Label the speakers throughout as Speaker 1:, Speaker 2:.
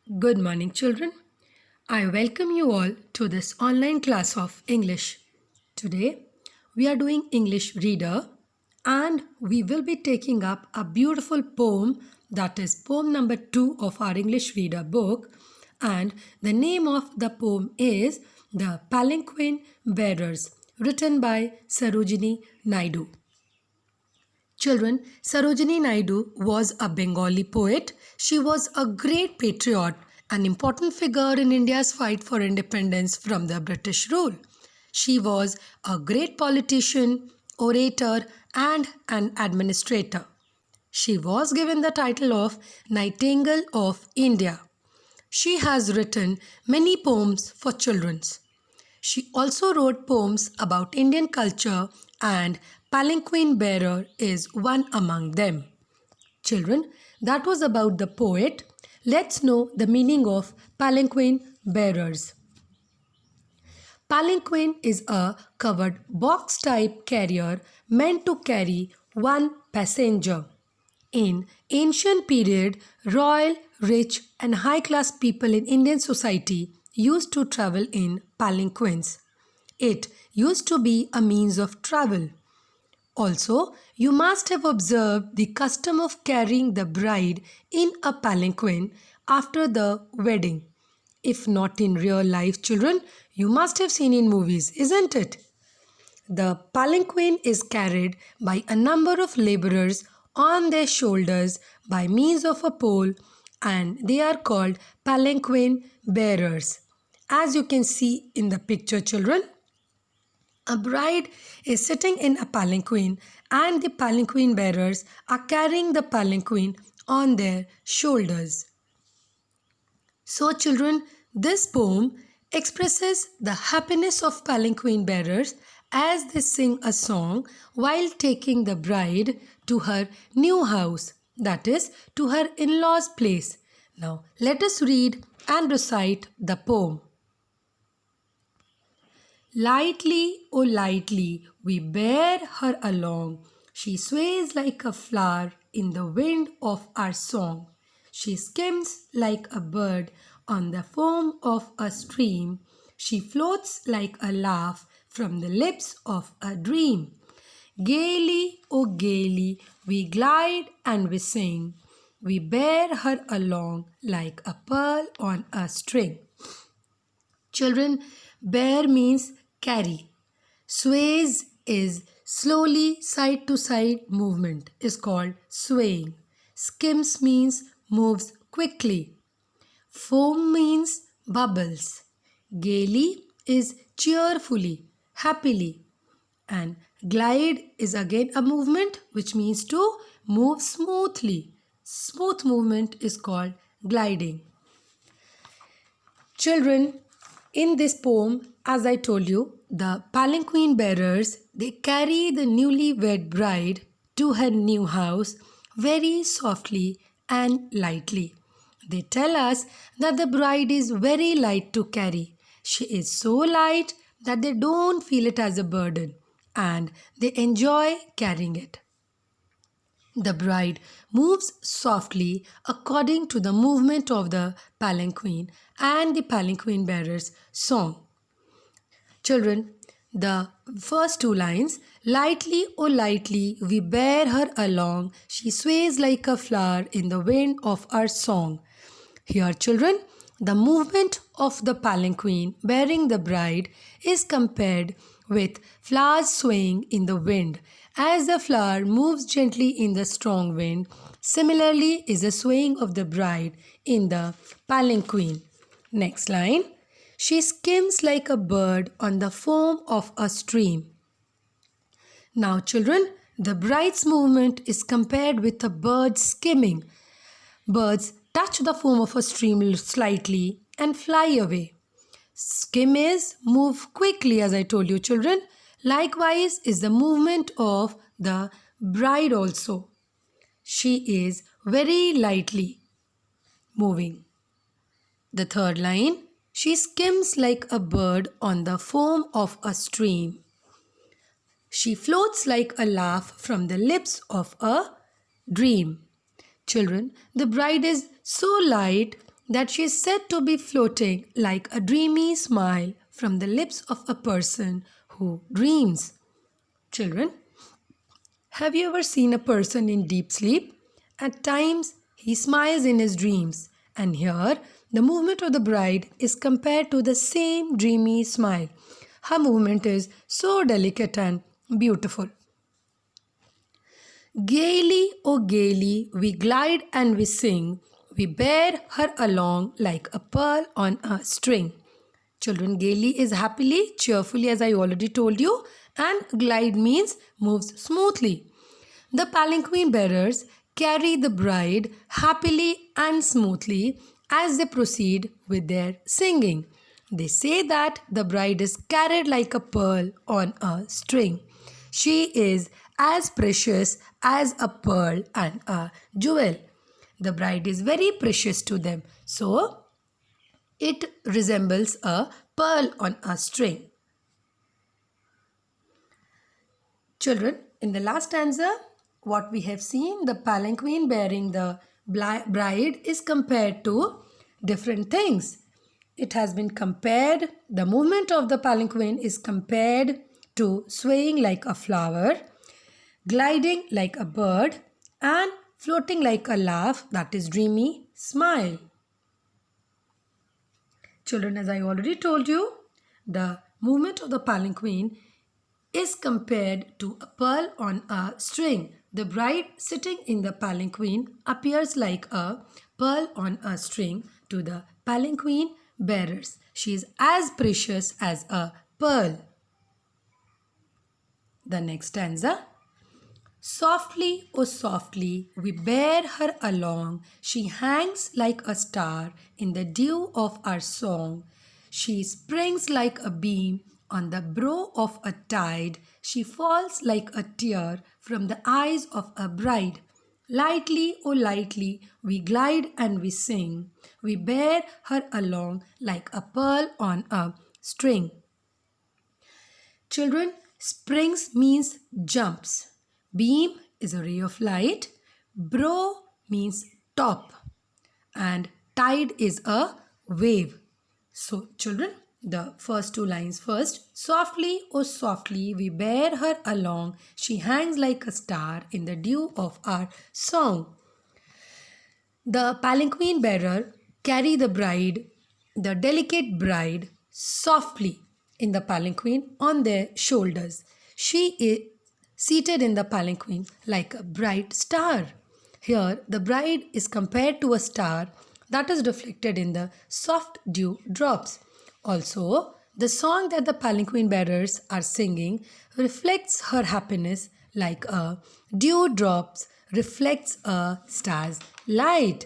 Speaker 1: Good morning, children. I welcome you all to this online class of English. Today, we are doing English Reader and we will be taking up a beautiful poem that is poem number 2 of our English Reader book. And the name of the poem is The Palanquin Bearers, written by Sarojini Naidu. Children, Sarojini Naidu was a Bengali poet. She was a great patriot, an important figure in India's fight for independence from the British rule. She was a great politician, orator, and an administrator. She was given the title of Nightingale of India. She has written many poems for children. She also wrote poems about Indian culture and Palanquin Bearer is one among them. Children, that was about the poet. Let's know the meaning of Palanquin Bearers. Palanquin is a covered box type carrier meant to carry one passenger. In ancient period, royal, rich and high class people in Indian society used to travel in palanquins. It used to be a means of travel. Also, you must have observed the custom of carrying the bride in a palanquin after the wedding. If not in real life, children, you must have seen in movies, isn't it? The palanquin is carried by a number of laborers on their shoulders by means of a pole, and they are called palanquin bearers. As you can see in the picture, children, a bride is sitting in a palanquin and the palanquin bearers are carrying the palanquin on their shoulders. So children, this poem expresses the happiness of palanquin bearers as they sing a song while taking the bride to her new house, that is, to her in-laws' place. Now, let us read and recite the poem. Lightly, oh lightly, we bear her along. She sways like a flower in the wind of our song. She skims like a bird on the foam of a stream. She floats like a laugh from the lips of a dream. Gaily, oh gaily, we glide and we sing. We bear her along like a pearl on a string. Children, bear means carry. Sways is slowly side to side movement is called swaying. Skims means moves quickly. Foam means bubbles. Gaily is cheerfully, happily. And glide is again a movement which means to move smoothly. Smooth movement is called gliding. Children, in this poem, as I told you, the palanquin bearers, they carry the newly wed bride to her new house very softly and lightly. They tell us that the bride is very light to carry. She is so light that they don't feel it as a burden and they enjoy carrying it. The bride moves softly according to the movement of the palanquin and the palanquin bearer's song. Children, the first two lines, lightly, oh lightly, we bear her along. She sways like a flower in the wind of our song. Here, children, the movement of the palanquin bearing the bride is compared with flowers swaying in the wind. As the flower moves gently in the strong wind, similarly is the swaying of the bride in the palanquin. Next line. She skims like a bird on the foam of a stream. Now, children, the bride's movement is compared with a bird skimming. Birds touch the foam of a stream slightly and fly away. Skim is move quickly, as I told you, children. Likewise is the movement of the bride also. She is very lightly moving. The third line, she skims like a bird on the foam of a stream. She floats like a laugh from the lips of a dream. Children, the bride is so light that she is said to be floating like a dreamy smile from the lips of a person who dreams. Children, have you ever seen a person in deep sleep? At times, he smiles in his dreams, and here the movement of the bride is compared to the same dreamy smile. Her movement is so delicate and beautiful. Gaily, oh gaily, we glide and we sing. We bear her along like a pearl on a string. Children, gaily is happily, cheerfully, as I already told you, and glide means moves smoothly. The palanquin bearers carry the bride happily and smoothly as they proceed with their singing. They say that the bride is carried like a pearl on a string. She is as precious as a pearl and a jewel. The bride is very precious to them, so it resembles a pearl on a string. Children, in the last stanza, what we have seen, the palanquin bearing the bride is compared to different things. It has been compared, the movement of the palanquin is compared to swaying like a flower, gliding like a bird, and floating like a laugh, that is dreamy smile. Children, as I already told you, the movement of the palanquin is compared to a pearl on a string. The bride sitting in the palanquin appears like a pearl on a string to the palanquin bearers. She is as precious as a pearl. The next stanza. Softly, oh softly, we bear her along. She hangs like a star in the dew of our song. She springs like a beam on the brow of a tide. She falls like a tear from the eyes of a bride. Lightly, oh lightly, we glide and we sing. We bear her along like a pearl on a string. Children, springs means jumps. Beam is a ray of light. Brow means top. And tide is a wave. So, children, the first two lines first. Softly, oh softly, we bear her along. She hangs like a star in the dew of our song. The palanquin bearer carry the bride, the delicate bride, softly in the palanquin on their shoulders. She is seated in the palanquin like a bright star. Here, the bride is compared to a star that is reflected in the soft dew drops. Also, the song that the palanquin bearers are singing reflects her happiness like a dew drops reflects a star's light.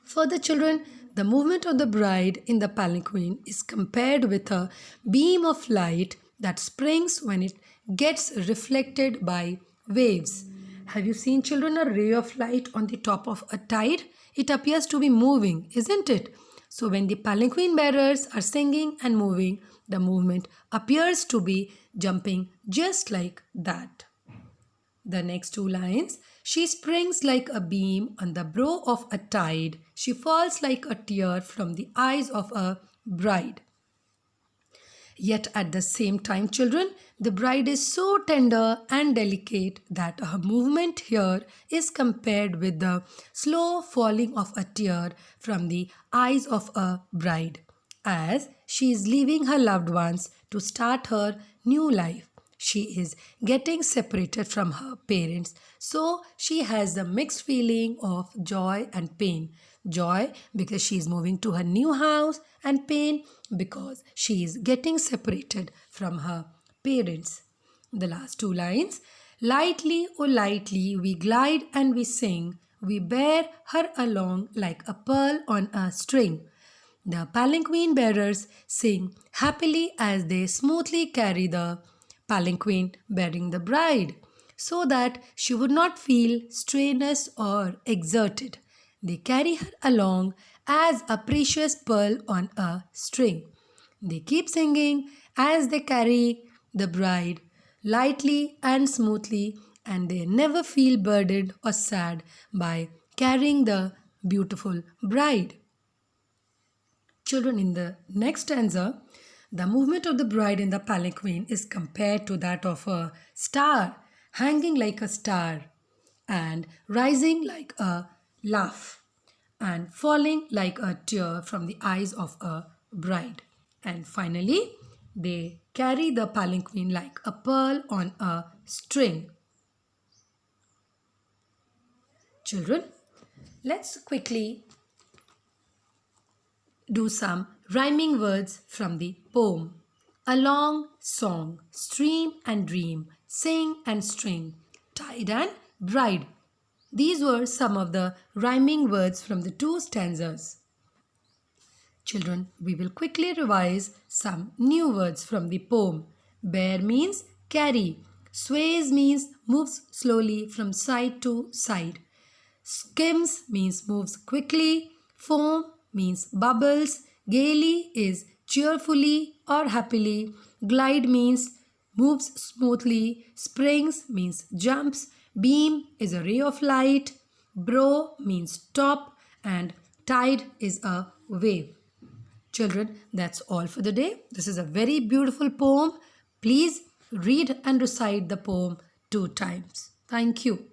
Speaker 1: For the children, the movement of the bride in the palanquin is compared with a beam of light that springs when it gets reflected by waves. Have you seen, children, a ray of light on the top of a tide? It appears to be moving, isn't it? So when the palanquin bearers are singing and moving, the movement appears to be jumping just like that. The next two lines. She springs like a beam on the brow of a tide. She falls like a tear from the eyes of a bride. Yet at the same time, children, the bride is so tender and delicate that her movement here is compared with the slow falling of a tear from the eyes of a bride, as she is leaving her loved ones to start her new life. She is getting separated from her parents, so she has the mixed feeling of joy and pain. Joy because she is moving to her new house, and pain because she is getting separated from her parents. The last two lines. Lightly, oh lightly, we glide and we sing. We bear her along like a pearl on a string. The palanquin bearers sing happily as they smoothly carry the palanquin bearing the bride, so that she would not feel strenuous or exerted. They carry her along as a precious pearl on a string. They keep singing as they carry the bride lightly and smoothly, and they never feel burdened or sad by carrying the beautiful bride. Children, in the next stanza, the movement of the bride in the palanquin is compared to that of a star, hanging like a star, and rising like a laugh, and falling like a tear from the eyes of a bride. And finally, they carry the palanquin like a pearl on a string. Children, let's quickly do some rhyming words from the poem. A long song, stream and dream, sing and string, tide and bride. These were some of the rhyming words from the two stanzas. Children, we will quickly revise some new words from the poem. Bear means carry. Sways means moves slowly from side to side. Skims means moves quickly. Foam means bubbles. Gaily is cheerfully or happily. Glide means moves smoothly. Springs means jumps. Beam is a ray of light. Brow means top. And tide is a wave. Children, that's all for the day. This is a very beautiful poem. Please read and recite the poem 2 times. Thank you.